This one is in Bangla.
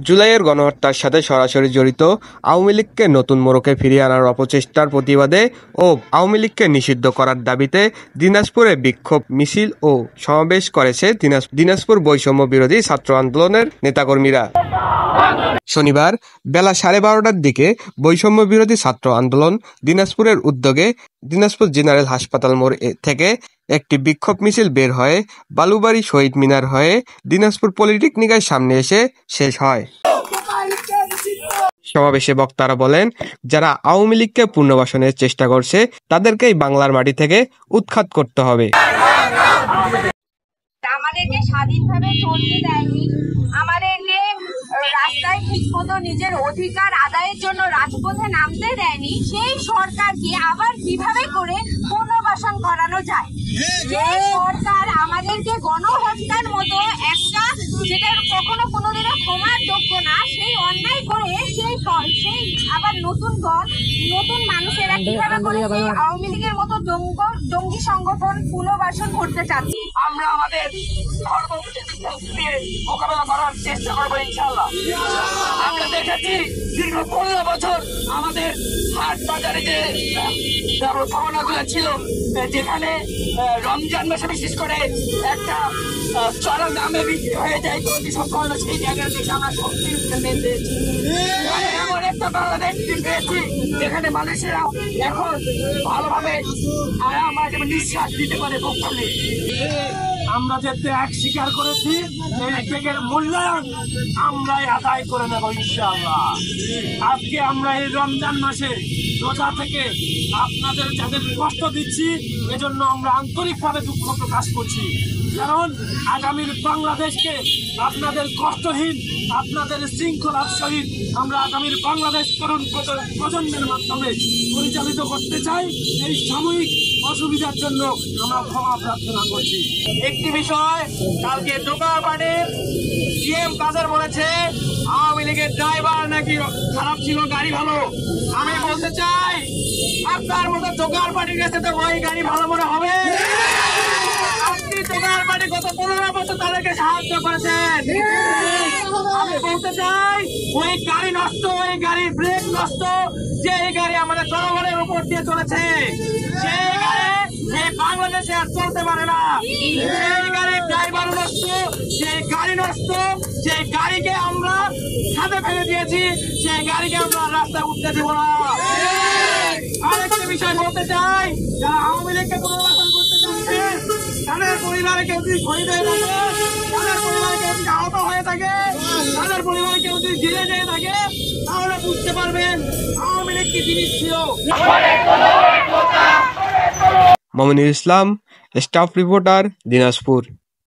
জুলাইয়ের গণহত্যার সাথে সরাসরি জড়িত আওয়ামী লীগকে নতুন মোড়কে ফিরিয়ে আনার অপচেষ্টার প্রতিবাদে ও আওয়ামী লীগকে নিষিদ্ধ করার দাবিতে দিনাজপুরে বিক্ষোভ মিছিল ও সমাবেশ করেছে দিনাজপুর বৈষম্য বিরোধী ছাত্র আন্দোলনের নেতাকর্মীরা। শনিবার বেলা 12:30টার দিকে বৈষম্য বিরোধী ছাত্র আন্দোলন দিনাজপুরের উদ্যোগে দিনাজপুর জেনারেল হাসপাতাল মোড় থেকে একটি বিক্ষোভ মিছিল বের হয়ে বালুবাড়ি শহীদ মিনার হয়ে দিনাজপুর পলিটেকনিকের সামনে এসে শেষ হয়। সমাবেশে বক্তারা বলেন, যারা আওয়ামী লীগকে পুনর্বাসনের চেষ্টা করছে তাদেরকেই বাংলার মাটি থেকে উৎখাত করতে হবে। আমাদেরকে স্বাধীনভাবে চলতে দেয়নি, আমাদেরকে রাস্তায় ঠিক মতো নিজের অধিকার আদায়ের জন্য রাজপথে নামতে দেয়নি। সেই সরকারকে আবার কিভাবে করে পুনর্বাসন করানো যায়? যে সরকার আমাদেরকে গণহত্যার মতো একটা, যেটা কখনো কোনোদিনও ক্ষমার যোগ্য না, সেই অন্যায় করে সেই আবার নতুন মানুষেরা কিভাবে করে আওয়ামী লীগের মতো জঙ্গি সংগঠন পুনর্বাসন করতে চাচ্ছি। আমরা আমাদের মোকাবেলা করার চেষ্টা করবো ইনশাআল্লাহ। আমরা দেখেছি দীর্ঘ 15 বছর আমাদের হাট বাজারে যে ব্যবস্থাপনাগুলো ছিল, যেখানে রমজান মাসে বিশেষ করে একটা চড়া দামে বিক্রি হয়ে যায় সকল, সেই জায়গা থেকে আমরা শক্তি পেয়েছি। এমন একটা বাংলাদেশ পেয়েছি যেখানে মানুষেরা এখন ভালোভাবে আরাম নিঃশ্বাস দিতে পারে। পক্ষে আমরা যে ত্যাগ স্বীকার করেছি, এই ত্যাগের মূল্যায়ন আমরাই আদায় করে নেব ইনশাআল্লাহ। আজকে আমরা এই রমজান মাসে রোজা থেকে আপনাদের যাদের কষ্ট দিচ্ছি, এজন্য আমরা আন্তরিকভাবে দুঃখ প্রকাশ করছি। কারণ আগামীর বাংলাদেশকে আপনাদের কষ্টহীন, আপনাদের শৃঙ্খলার সহিত আমরা আগামীর বাংলাদেশ তরুণ প্রজন্মের মাধ্যমে পরিচালিত করতে চাই। এই সাময়িক অসুবিধার জন্য আমরা ক্ষমা প্রার্থনা করছি। একটি বিষয়, কালকে জোগাড়বাড়ির সিএম কাদের বলেছে আওয়ামী লীগের ড্রাইভার নাকি খারাপ ছিল, গাড়ি ভালো। আমি বলতে চাই, আপনার মতো জোগাড়বাড়ির কাছে তো ওই গাড়ি ভালো মনে হবে? আপনি জোগাড়বাড়ি গত 15 বছর তাদেরকে সাহায্য করেছেন। আমি বলতে চাই, ওই গাড়ি নষ্ট, ওই গাড়ির ব্রেক নষ্ট, যে গাড়ি আমাদের জনগণের উপর দিয়ে চলেছে, সেই গাড়ি এই বাংলাদেশে আর চলতে পারে না। সেই গাড়ির ড্রাইভার নষ্ট, সেই গাড়ি নষ্ট, সেই গাড়িকে আমরা খাদে ফেলে দিয়েছি, সেই গাড়িকে আমরা রাস্তায় উঠতে দিব না। আরেকটা বিষয় বলতে চাই, যারা আওয়ামী লীগকে পুনর্বাসন করতে চাচ্ছে, তাদের পরিবারে কেউ যদি শহীদ হয়ে থাকে, তাদের পরিবারে কেউ যদি আহত হয়ে থাকে, তাদের পরিবারে কেউ যদি জেলে যেয়ে থাকে, তাহলে বুঝতে পারবেন আওয়ামী লীগ কি জিনিস ছিল। মমিনুল ইসলাম, স্টাফ রিপোর্টার, দিনাজপুর।